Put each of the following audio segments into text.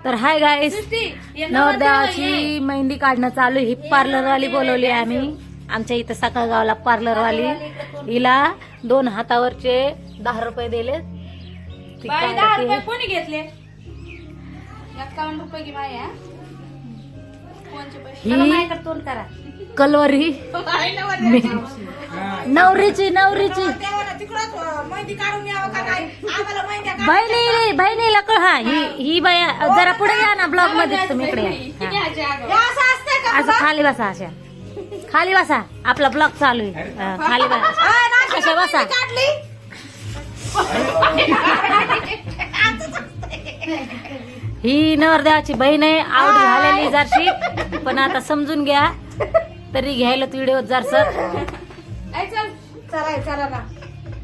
तर hi guys, नवरदेवाची mehndi काढणं चालू. ही पार्लरवाली बोलवली आम्ही आमच्या इथं सकाळ गावाला. पार्लरवाली हिला 2 हातावरचे 10 रुपये दिले. 10 रुपये कोणी घेतले? 51 रुपये की माया ही कलवरी नवरीची बहिणीला कळ. हा ही बाया जरा पुढे या ना, ब्लॉग मध्ये तुम्ही इकडे या. असं खाली बसा, अशा खाली बसा. आपला ब्लॉग चालू आहे. खाली बसा, अशा बसा. ही नवरदेवाची बहीण आहे. आवड झालेली जरशी, पण आता समजून घ्या. तरी घ्यायला व्हिडिओ जरस. चला ना.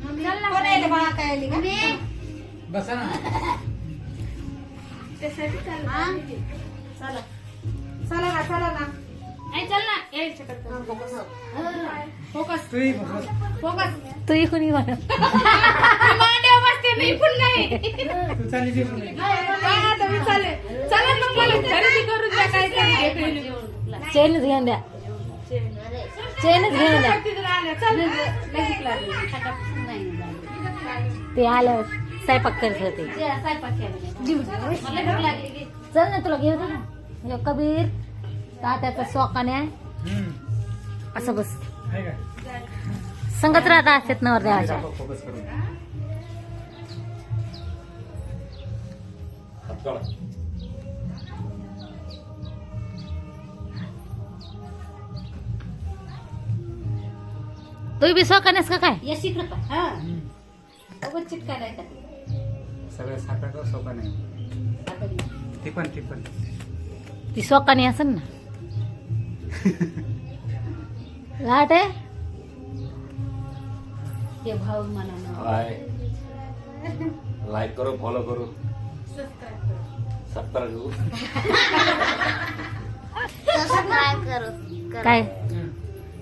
कोण यायला बाळा काय आली का? बसा ना. चला ना. नाही चल ना. फोकस. तू इकडून ये मला. मांड्या बसते मी पण नाही. तू चालली ती पण. आता मी चालेल. चला मग मला खरेदी करून द्या काहीतरी. चेनच घेऊन द्या. चेनच घेऊन द्या. ते आलं स्वयंपाक करत होते. चल ना, तुला घेऊ दे ना. कबीर तात्याचा सोकाने असं बस. आहे का? संगत राहत असतात नवरदेवाच्या. फोकस करून. तू बी सोकानेस का काय? या शिकलं का? हा. अगं चिटका नाही का? सगळं साखर सोपा नाही. ती पण ती सोकाने असेल ना. लाट आहे ते भाऊ मला ना. हाय, लाइक करो, फॉलो करो, सब्सक्राइब करो. सबस्क्राइब करो. काय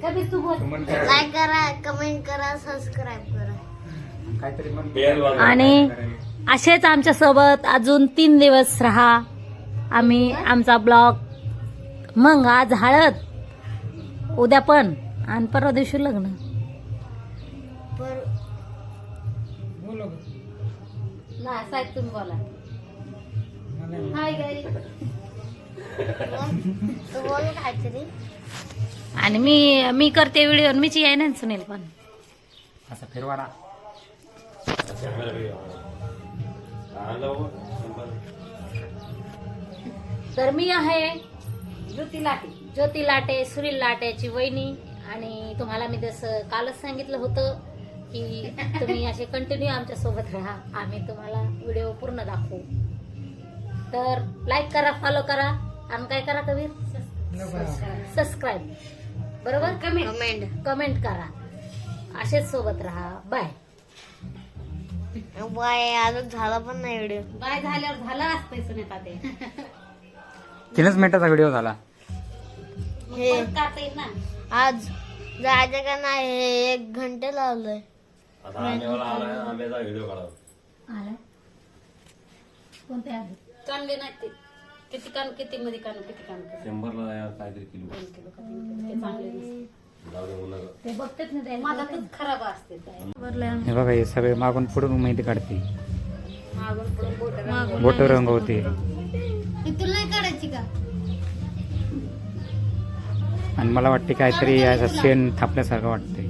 कबीर तू बोल. लाइक करा, कमेंट करा, सबस्क्राइब करा. काहीतरी मन बेल वाजवा. आणि असेच आमच्या सोबत अजून 3 दिवस राहा. आम्ही आमचा ब्लॉग. मग आज हळद, उद्या पण, आणि परवा दिवशी लग्न. बोलो. ना साहेब तुम्ही बोला. हाय गाई. तू बोल काहीतरी. आणि मी करते व्हिडिओ. मीच आहे ना सुनील पण. असा फिरवाना. तर मी आहे ज्योती लाटे, सुनील लाटेची वहिनी. आणि तुम्हाला मी जसं कालच सांगितलं होतं की तुम्ही असे कंटिन्यू आमच्या सोबत राहा. आम्ही तुम्हाला व्हिडिओ पूर्ण दाखवू. तर लाईक करा, फॉलो करा, आणि काय करा कबीर? सबस्क्राईब. बरोबर? कमेंट करा. असेच सोबत राहा. बाय. बाय. अजून झाला पण नाही व्हिडिओ. बाय झाल्यावर झाला असतंय सुनेता ते. 3 मिनिटाचा व्हिडिओ झाला. हे काढता येईल ना. आज जायचं का नाही, हे 1 घंटे लावलंय. आता आंब्याला आलाय, आंब्याचा व्हिडिओ काढा. आलं कोणते आले? चांगले नाही ते. किती मध्ये कानू 100 ला काहीतरी किलो. ते चांगले नसते. जाऊ दे, म्हणू नका. ते बघतेच ना. माझा तर खराब असते. हे बघा, हे सगळे मागून पुढून मेहंदी काढते. मागून पुढून बोट रंगवते. तुला नाही काढायची का? आणि मला वाटते काहीतरी असं शेण थापल्यासारखं वाटते.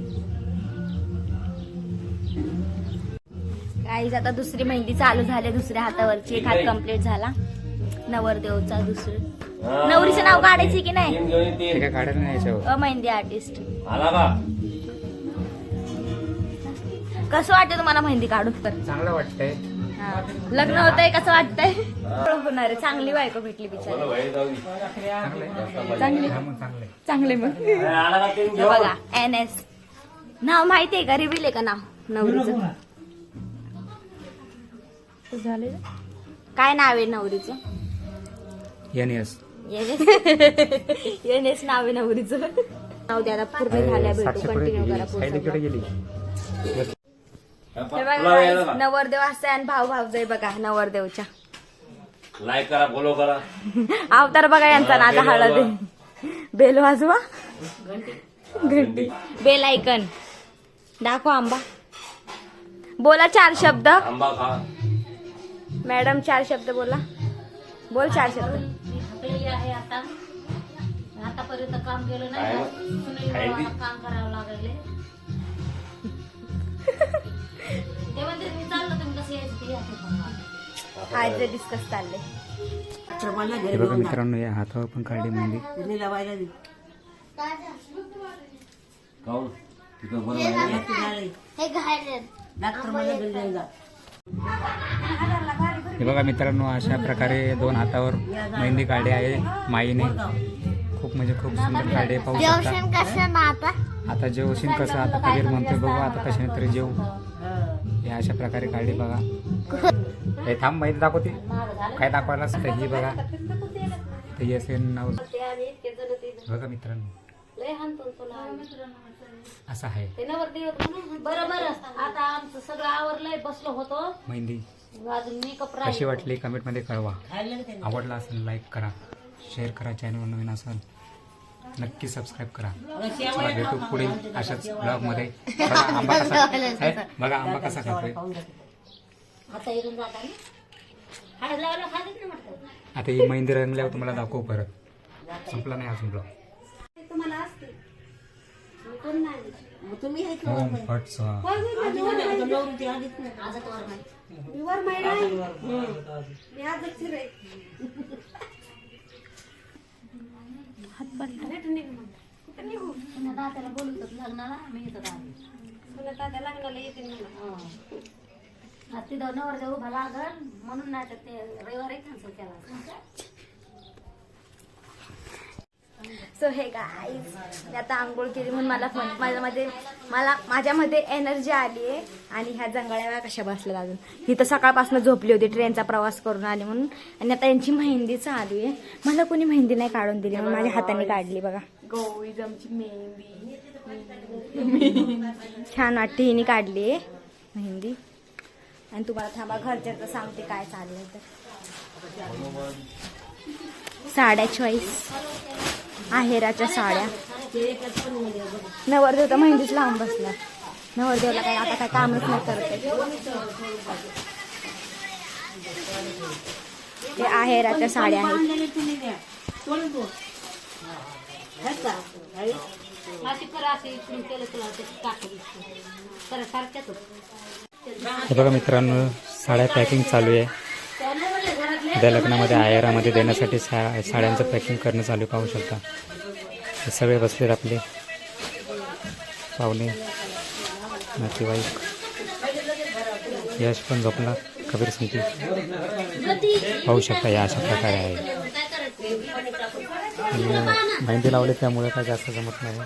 गाईज आता दुसरी मेहंदी चालू झाली. दुसऱ्या हातावरची एक हात कम्प्लीट झाला. नवरदेवचा दुसरं. नवरीचं नाव काढायची की नाही? तीन घेऊन ये, हे तीन. काय काढायला नाही याच्यावर. मेहंदी आर्टिस्ट. आला का? कसं वाटतं तुम्हाला मेहंदी काढून? तर चांगलं वाटतंय. लग्न होतंय कसं वाटतंय? होणार आहे. चांगली बायको भेटली बोला बिचारी. बाहेर जाऊ दे. चांगली चांगलं. चांगले मग. अरे, आला का तीन हे घेऊन? बघा NS नाव माहितीये का? रिव्हील आहे का नाव नवरीचं? झाले. काय नाव आहे नवरीचं? NS. NS नाव आहे नवरीचं. नाव द्या. पूर्ण झाल्या भेटू. साक्षी पुढे कंटिन्यू गेली. करा सायली पुढचं. कुठे गेली? हे बघा guys, नवरदेव असते आणि भाऊ भाऊजाई बघा नवरदेवच्या. लाईक करा, फॉलो करा. अवतार बघा यांचा ना आता हळद आहे. बेल वाजवा. घंटी. बेल आयकन दाखव. आंबा बोला 4 शब्द. आंबा खा. मॅडम 4 शब्द बोला. बोल 4 शब्द. मी थकलेली आहे आता. आतापर्यंत काम केलं नाही. काय? सुनील काय भावाला ती? काम करावं लागले. ते म्हणते मी चाललो, तुम्ही कसं यायचं ते आहे पण. आज डिस्कस चालले. हे बघा मित्रांनो, या हातावर पण काढली मेहंदी. खाऊन तिथं बरं हे घायले हे बघा मित्रांनो, अशा प्रकारे 2 हातावर मेहंदी काढली आहे माईने. खूप म्हणजे खूप सुंदर काढली पाहू शकता. देवशन कसं ना आता आता जेवशील कसं, आता कबीर म्हणतोय बघू आता कशाने तरी जेवू. हे अशा प्रकारे काढली बघा. हे थांब माहिती दाखवते काय दाखवायला असतं. ही बघा ते असेल नाव. बघा मित्रांनो, लय हाणतो तुला. असं आहे ते नवरदेव बरं बरं. आता आमचं सगळं आवरलंय, बसलो होतो. मेहंदी. अजून मेकअप कशी राहील. वाटली कमेंटमध्ये कळवा. आवडला असेल लाईक करा, शेअर करा. चॅनल नवीन असेल नक्की सबस्क्राईब करा. चला भेटू पुढील अशाच ब्लॉगमध्ये. बघा आंबा कसा आहे, बघा आंबा कसा खातोय. आता इथून जाताना हळद लावायला खायचं नाही म्हटलं. आता ही मेहंदी रंगल्यावर तुम्हाला दाखवू परत. संपला नाही अजून ब्लॉग. ओम फट स्वाहा. पुन्हा दात्याला बोलवतो लग्नाला. मी येतो लग्नाला येते. तिथं नवरदेव उभा लागल म्हणून नाही तर ते रविवारी कॅन्सल केला. सो हे गाईज, मी आता आंघोळ केली म्हणून मला माझ्यामध्ये एनर्जी आली आहे. आणि ह्या जंगळ्या कशा बसल्या अजून. ही तर सकाळपासून झोपली होती, ट्रेनचा प्रवास करून आली म्हणून. आणि आता यांची मेहंदी चालू आहे. मला कोणी मेहंदी नाही काढून दिली, म्हणून माझ्या हाताने काढली बघा. गौरीजमची मेहंदी छान वाटते. हिने काढली आहे मेहंदी. आणि तुम्हाला थांबा घरच्याचं सांगते काय चाललंय. तर साड्या चॉईस, आहेराच्या साड्या. नवरदेव तर मेहंदीच लावून बसला. नवरदेवला काय आता काय कामच नाही करते. ते आहेराच्या साड्या आहेत. अशी कर, असे इकडून केलं तुला टाकली तर सारख्याच. हे बघा मित्रांनो, साड्या पॅकिंग चालू आहे. उद्या लग्नामध्ये आहेरामध्ये देण्यासाठी साड्यांचं पॅकिंग करणं चालू पाहू शकता. हे सगळे बसलेत आपले पाहुणे नातेवाईक. यश पण झोपला, कबीर सिंग पाहू शकता. या अशा प्रकारे आहे. मेहंदी लावली त्यामुळे काय जास्त जमत नाही.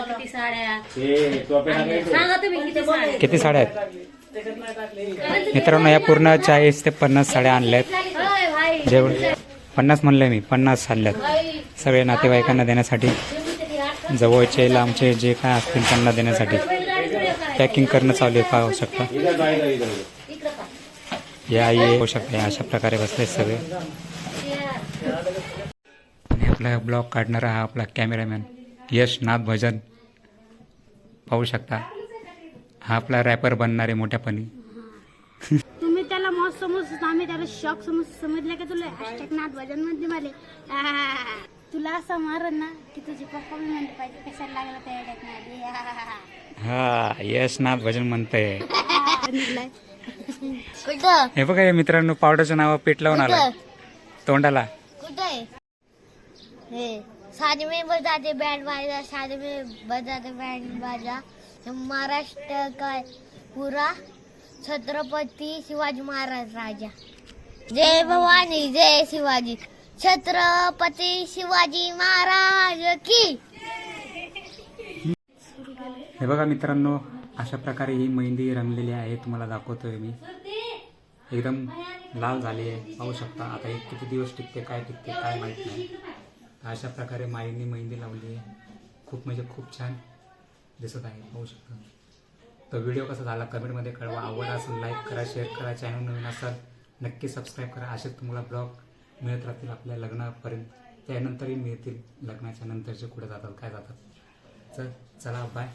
किती साड्या ते टोपे टाकायचे. सांगा तुम्ही किती साड्या. किती साड्या आहेत मित्रांनो? या पूर्ण 40 ते 50 साड्या आणल्यात. होय भाई. जेवढ 50 म्हणले मी, 50 आणल्यात सगळे नातेवाईकांना देण्यासाठी. जवळचे लांबचे जे काय असतील त्यांना देण्यासाठी पॅकिंग करणं चालू आहे पाहू शकता. इथं जायचं, इथं. इकडं पहा. या येऊ शकता. अशा प्रकारे बसले सगळे. आणि आपला ब्लॉग काढणारा हा आपला कॅमेरामॅन यश नाथ भजन पाहू शकता. हा आपला रॅपर बनणार आहे मोठ्यापणी. तुम्ही त्याला मस्त समजत, आम्ही त्याला शॉक समजलं का तुला नाथ भजन मध्ये मला तुला असं मारन ना की तुझे पप्पा मी म्हणले पाहिजे कशाला लागला त्या येड्यात. हा यश नाथ भजन म्हणतंय. कुठं हे बघा हे मित्रांनो, पावडरचं नाव पीठ लावून आला तोंडाला. कुठे हे शादी में बजाते बैंड बाजा, शादी में बजाते बैंड बाजा. महाराष्ट्र का पूरा छत्रपती शिवाजी महाराज राजा. जय भवानी जय शिवाजी, छत्रपती शिवाजी महाराज की. हे बघा मित्रांनो, अशा प्रकारे ही मेहंदी रंगलेली आहे. तुम्हाला दाखवतोय मी. एकदम लाल झाली आहे पाहू शकता. आता एक किती दिवस टिकते काय टिकते काय माहित नाही. अशा प्रकारे माईंनी मेहंदी लावली आहे. खूप म्हणजे खूप छान. दिसत आहे, पाहू शकता. तर व्हिडिओ कसा झाला कमेंटमध्ये कळवा. आवड असेल लाईक करा, शेअर करा. चॅनल नवीन असाल नक्की सबस्क्राईब करा. असेच तुम्हाला ब्लॉग मिळत राहतील आपल्या लग्नापर्यंत. त्यानंतरही मिळतील लग्नाच्या नंतरचे कुठे जातात काय जातात. चला बाय.